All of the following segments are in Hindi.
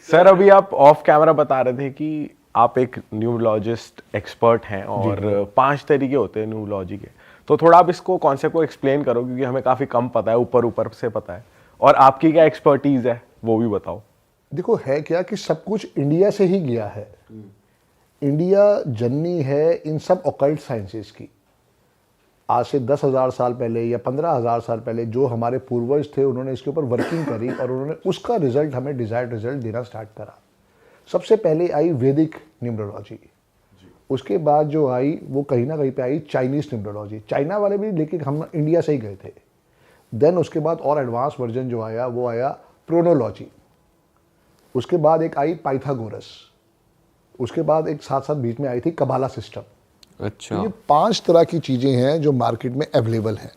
सर अभी आप ऑफ कैमरा बता रहे थे कि आप एक न्यूरोलॉजिस्ट एक्सपर्ट हैं और 5 तरीके होते हैं न्यूरोलॉजी के, तो थोड़ा आप इसको कॉन्सेप्ट को एक्सप्लेन करो क्योंकि हमें काफ़ी कम पता है, ऊपर ऊपर से पता है, और आपकी क्या एक्सपर्टीज़ है वो भी बताओ। देखो है क्या कि सब कुछ इंडिया से ही गया है। इंडिया जननी है इन सब ऑकल्ट साइंसेस की। आज से 10,000 साल पहले या 15,000 साल पहले जो हमारे पूर्वज थे उन्होंने इसके ऊपर वर्किंग करी और उन्होंने उसका रिजल्ट हमें डिजायर्ड रिजल्ट देना स्टार्ट करा। सबसे पहले आई वैदिक न्यूमरोलॉजी, उसके बाद जो आई वो कहीं ना कहीं पे आई चाइनीज न्यूमरोलॉजी। चाइना वाले भी लेकिन हम इंडिया से ही गए थे। देन उसके बाद और एडवांस वर्जन जो आया वो आया प्रोनोलॉजी। उसके बाद एक आई पाइथागोरस। उसके बाद एक साथ साथ बीच में आई थी कबाला सिस्टम। अच्छा। तो ये 5 तरह की चीज़ें हैं जो मार्केट में अवेलेबल हैं।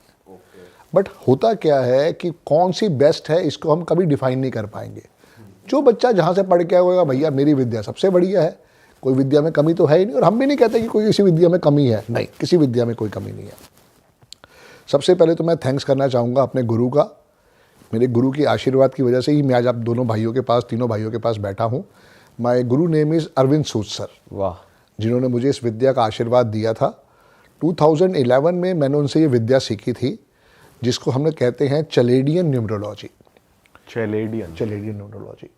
बट होता क्या है कि कौन सी बेस्ट है इसको हम कभी डिफाइन नहीं कर पाएंगे। जो बच्चा जहाँ से पढ़ के आया होगा भैया मेरी विद्या सबसे बढ़िया है, कोई विद्या में कमी तो है ही नहीं, और हम भी नहीं कहते कि कोई किसी विद्या में कमी है, नहीं, किसी विद्या में कोई कमी नहीं है। सबसे पहले तो मैं थैंक्स करना चाहूँगा अपने गुरु का। मेरे गुरु के आशीर्वाद की वजह से ही मैं आज आप दोनों भाइयों के पास, तीनों भाइयों के पास बैठा हूँ। My guru name is Arvind Sood sir. वाह। जिन्होंने मुझे इस विद्या का आशीर्वाद दिया था। 2011 में मैंने उनसे ये विद्या सीखी थी जिसको हम लोग कहते हैं चलेडियन न्यूमरोलॉजी। चलेडियन न्यूमरोलॉजी।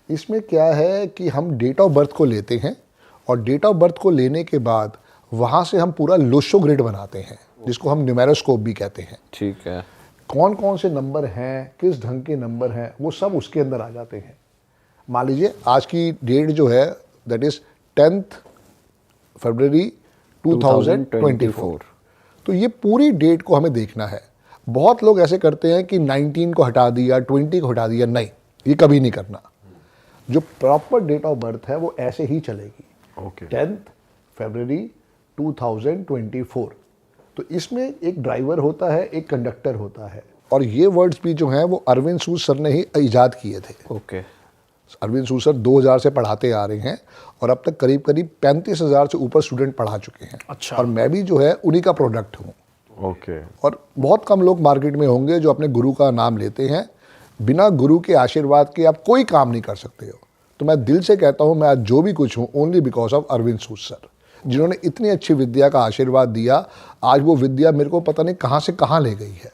इसमें क्या है कि हम डेट ऑफ बर्थ को लेते हैं और डेट ऑफ बर्थ को लेने के बाद वहाँ से हम पूरा लोशो ग्रिड बनाते हैं जिसको हम न्यूमेरोस्कोप भी कहते हैं। ठीक है। कौन कौन से नंबर हैं, किस ढंग के नंबर हैं, वो सब उसके अंदर आ जाते हैं। मान लीजिए आज की डेट जो है दैट इज़ 10 फरवरी 2024। तो ये पूरी डेट को हमें देखना है। बहुत लोग ऐसे करते हैं कि 19 को हटा दिया, 20 को हटा दिया, नहीं, ये कभी नहीं करना। जो प्रॉपर डेट ऑफ बर्थ है वो ऐसे ही चलेगी। 10 फरवरी 2024। तो इसमें एक ड्राइवर होता है, एक कंडक्टर होता है, और ये वर्ड्स भी जो हैं वो अरविंद सूद सर ने ही ईजाद किए थे। ओके। अरविंद सूद सर 2000 से पढ़ाते आ रहे हैं और अब तक करीब करीब 35,000 से ऊपर स्टूडेंट पढ़ा चुके हैं। अच्छा। और मैं भी जो है उन्हीं का प्रोडक्ट हूँ। ओके। और बहुत कम लोग मार्केट में होंगे जो अपने गुरु का नाम लेते हैं। बिना गुरु के आशीर्वाद के आप कोई काम नहीं कर सकते हो। तो मैं दिल से कहता हूँ मैं आज जो भी कुछ हूँ only because of Arvind Sood sir, जिन्होंने इतनी अच्छी विद्या का आशीर्वाद दिया। आज वो विद्या मेरे को पता नहीं कहाँ से कहाँ ले गई है।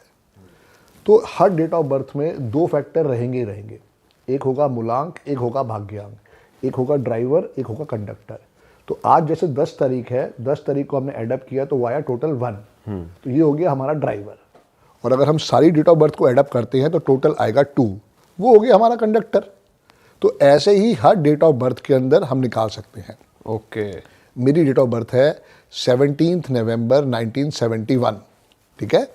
तो हर डेट ऑफ बर्थ में 2 फैक्टर रहेंगे ही रहेंगे। एक होगा मूलांक, एक होगा भाग्यांक, एक होगा ड्राइवर, एक होगा कंडक्टर। तो आज जैसे 10 तारीख है, 10 तारीख को हमने एडअप किया तो वो आया टोटल 1। तो ये हो गया हमारा ड्राइवर। और अगर हम सारी डेट ऑफ बर्थ को एडअप करते हैं तो टोटल आएगा 2, वो हो गया हमारा कंडक्टर। तो ऐसे ही हर डेट ऑफ बर्थ के अंदर हम निकाल सकते हैं। ओके। मेरी डेट ऑफ बर्थ है 17 नवंबर 1971। ठीक है।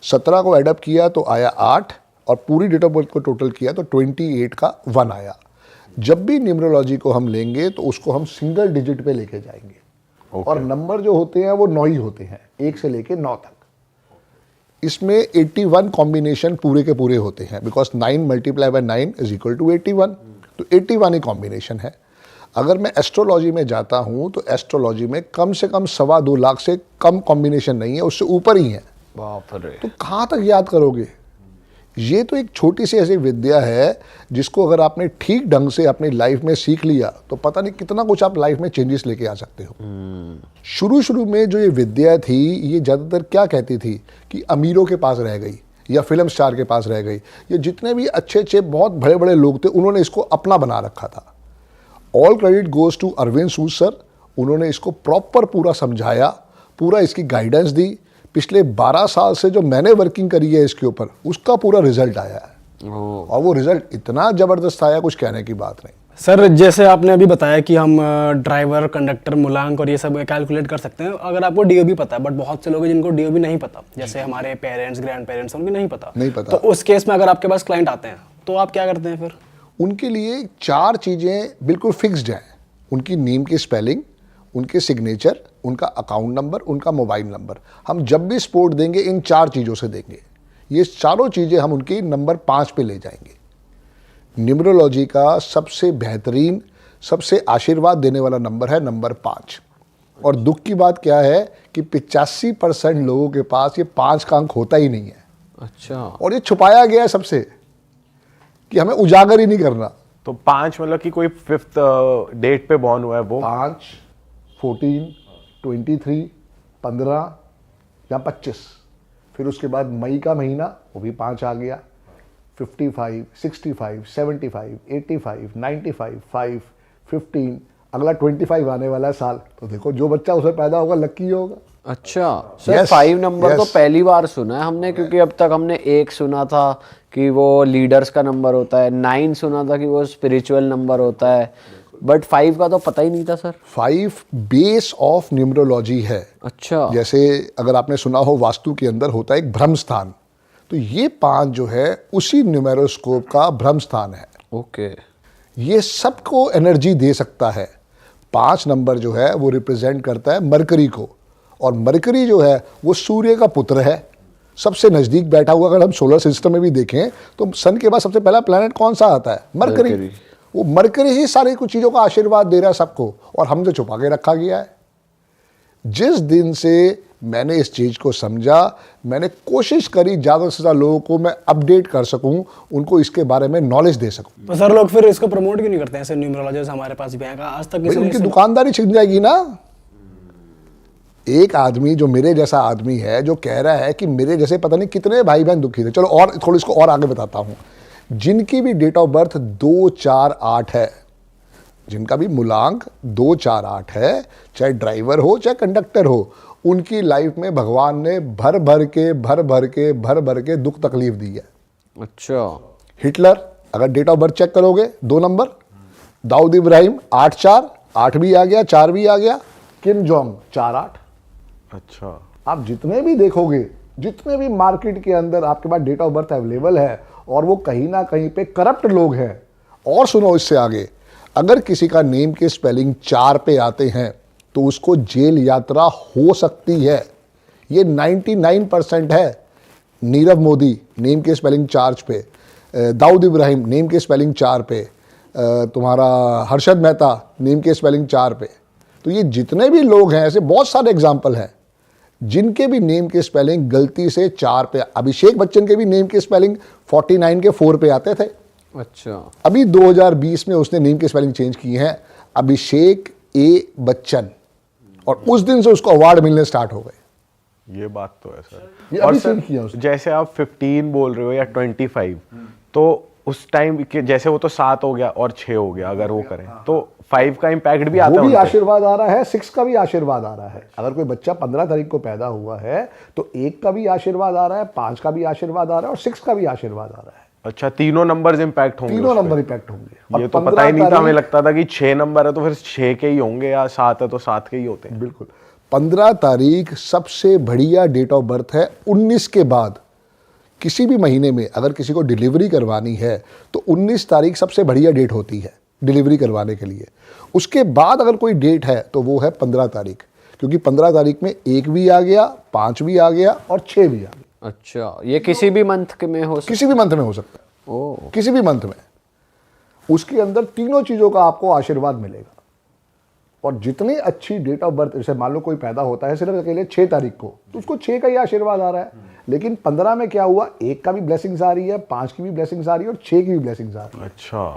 17 को एडअप किया तो आया 8 और पूरी डेट ऑफ बर्थ को टोटल किया तो 28 का 1 आया। जब भी न्यूमरोलॉजी को हम लेंगे तो उसको हम सिंगल डिजिट पे लेके जाएंगे। और नंबर जो होते हैं वो 9 ही होते हैं, 1 से लेके 9 तक। इसमें 81 कॉम्बिनेशन पूरे के पूरे होते हैं because 9 multiply by 9 is equal to 81। तो 81 ही कॉम्बिनेशन है। अगर मैं एस्ट्रोलॉजी में जाता हूँ तो एस्ट्रोलॉजी में कम से कम 2.25 लाख से कम कॉम्बिनेशन नहीं है, उससे ऊपर ही है। बाप रे। तो कहाँ तक याद करोगे। ये तो एक छोटी सी ऐसी विद्या है जिसको अगर आपने ठीक ढंग से अपनी लाइफ में सीख लिया तो पता नहीं कितना कुछ आप लाइफ में चेंजेस लेके आ सकते हो। शुरू में जो ये विद्या थी ये ज़्यादातर क्या कहती थी कि अमीरों के पास रह गई या फिल्म स्टार के पास रह गई। ये जितने भी अच्छे अच्छे बहुत बड़े बड़े लोग थे उन्होंने इसको अपना बना रखा था। All credit goes to Arvind Sood sir. उन्होंने इसको प्रॉपर पूरा समझाया, पूरा इसकी गाइडेंस दी। पिछले 12 साल से जो मैंने वर्किंग करी है इसके ऊपर उसका पूरा रिजल्ट आया है। और वो रिजल्ट इतना ज़बरदस्त आया कुछ कहने की बात नहीं। सर जैसे आपने अभी बताया कि हम ड्राइवर, कंडक्टर, मूलांक और ये सब कैलकुलेट कर सकते हैं अगर आपको डीओबी पता है, बट बहुत से लोग हैं जिनको डीओबी नहीं पता, जैसे हमारे पेरेंट्स, ग्रैंड पेरेंट्स, उनको नहीं पता। तो उस केस में अगर आपके पास क्लाइंट आते हैं तो आप क्या करते हैं फिर? उनके लिए 4 चीज़ें बिल्कुल फिक्स्ड हैं। उनकी नेम की स्पेलिंग, उनके सिग्नेचर, उनका अकाउंट नंबर, उनका मोबाइल नंबर। हम जब भी सपोर्ट देंगे इन 4 चीज़ों से देंगे। ये चारों चीज़ें हम उनकी नंबर 5 पे ले जाएंगे। न्यूमरोलॉजी का सबसे बेहतरीन, सबसे आशीर्वाद देने वाला नंबर है नंबर 5। और दुख की बात क्या है कि 85% लोगों के पास ये 5 का अंक होता ही नहीं है। अच्छा। और ये छुपाया गया है सबसे कि हमें उजागर ही नहीं करना। तो 5 मतलब कि कोई 5th डेट पे बॉर्न हुआ है वो? 5, 14, 23, 15 या 25। फिर उसके बाद मई का महीना, वो भी 5 आ गया। 55, 65, 75, 85, 95, 5, 15, अगला 25 आने वाला है साल। तो देखो जो बच्चा उसमें पैदा होगा लकी होगा। अच्छा सर, 5 नंबर तो पहली बार सुना है हमने, क्योंकि अब तक हमने 1 सुना था कि वो लीडर्स का नंबर होता है, 9 सुना था कि वो स्पिरिचुअल नंबर होता है, बट 5 का तो पता ही नहीं था सर। 5 बेस ऑफ न्यूमरोलॉजी है। अच्छा। जैसे अगर आपने सुना हो वास्तु के अंदर होता है एक भ्रम स्थान, तो ये 5 जो है उसी न्यूमेरोस्कोप का भ्रम स्थान है। ओके। ये सबको एनर्जी दे सकता है। 5 नंबर जो है वो रिप्रेजेंट करता है मरकरी को, और मरकरी जो है वो सूर्य का पुत्र है, सबसे नजदीक बैठा हुआ। अगर हम सोलर सिस्टम में भी देखें तो सन के बाद सबसे पहला प्लैनेट कौन सा आता है? मरकरी। वो मरकरी ही सारी कुछ चीजों का आशीर्वाद दे रहा है सबको, और हमसे छुपा के रखा गया है। जिस दिन से मैंने इस चीज को समझा, मैंने कोशिश करी ज़्यादा से ज़्यादा लोगों को मैं अपडेट कर सकूं, उनको इसके बारे में नॉलेज दे सकूं। तो सर लोग फिर इसको प्रमोट क्यों नहीं करते हैं? ऐसे न्यूमरोलॉजिस्ट हमारे पास भी हैं, आज तक भाई किसी ने उनकी दुकानदारी छिन जाएगी ना। एक आदमी जो मेरे जैसा आदमी है, जो कह रहा है कि मेरे जैसे पता नहीं कितने भाई बहन दुखी थे। चलो और थोड़ी इसको और आगे बताता हूं। जिनकी भी डेट ऑफ बर्थ 2, 4, 8 है, जिनका भी मूलांक 2, 4, 8 है, चाहे ड्राइवर हो चाहे कंडक्टर हो, उनकी लाइफ में भगवान ने भर भर के दुख तकलीफ दी है। अच्छा। हिटलर, अगर डेट ऑफ बर्थ चेक करोगे 2 नंबर। दाऊद इब्राहिम 8, 4, 8 भी आ गया, 4 भी आ गया। Kim Jong 4, 8। अच्छा। आप जितने भी देखोगे, जितने भी मार्केट के अंदर आपके पास डेट ऑफ बर्थ अवेलेबल है, और वो कहीं ना कहीं पे करप्ट लोग हैं। और सुनो इससे आगे, अगर किसी का नेम के स्पेलिंग 4 पे आते हैं तो उसको जेल यात्रा हो सकती है। ये 99% है। नीरव मोदी नेम के स्पेलिंग 4 पे, दाऊद इब्राहिम नेम के स्पेलिंग 4 पे, तुम्हारा हर्षद मेहता नेम के स्पेलिंग 4 पे। तो ये जितने भी लोग हैं, ऐसे बहुत सारे एग्जाम्पल हैं जिनके भी नेम के स्पेलिंग गलती से 4 पे। अभिषेक बच्चन के भी नेम के स्पेलिंग 49 के 4 पे आते थे। अच्छा। अभी 2020 में उसने नेम के स्पेलिंग चेंज किए हैं, अभिषेक ए बच्चन, और उस दिन से उसको अवार्ड मिलने स्टार्ट हो गए। ये बात तो है सर। ये और अभी सर चेंज किया उसने। जैसे आप 15 बोल रहे हो या 25, तो उस टाइम के जैसे वो तो 7 हो गया और 6 हो गया, अगर वो करें तो 5 का इम्पैक्ट भी आता है। वो भी उन पे। आशीर्वाद आ रहा है, 6 का भी आशीर्वाद आ रहा है। अगर कोई बच्चा 15 तारीख को पैदा हुआ है तो 1 का भी आशीर्वाद आ रहा है, 5 का भी आशीर्वाद आ रहा है, और 6 का भी आशीर्वाद आ रहा है। अच्छा, तीनों नंबर्स इम्पैक्ट होंगे? तीनों उस पे? नंबर इम्पैक्ट होंगे। ये तो पता ही नहीं था, हमें लगता था कि 6 नंबर है तो फिर 6 के ही होंगे, या 7 है तो 7 के ही होते हैं। बिल्कुल। 15 तारीख सबसे बढ़िया डेट ऑफ बर्थ है। 19 के बाद किसी भी महीने में अगर किसी को डिलीवरी करवानी है तो 19 तारीख सबसे बढ़िया डेट होती है डिलीवरी करवाने के लिए। उसके बाद अगर कोई डेट है तो वो है 15 तारीख, क्योंकि 15 तारीख में 1 भी आ गया, 5 भी आ गया, और 6 भी आ गया। अच्छा, ये किसी भी मंथ में हो सकता? किसी भी मंथ में हो सकता है। ओह। किसी भी मंथ में उसके अंदर तीनों चीजों का आपको आशीर्वाद मिलेगा। और जितनी अच्छी डेट ऑफ बर्थ, जैसे मान लो कोई पैदा होता है सिर्फ अकेले 6 तारीख को, तो उसको 6 का ही आशीर्वाद आ रहा है। लेकिन 15 में क्या हुआ, 1 का भी ब्लेसिंग्स आ रही है, 5 की भी ब्लेसिंग्स आ रही है, और 6 की भी ब्लेसिंग्स आ रही है। अच्छा।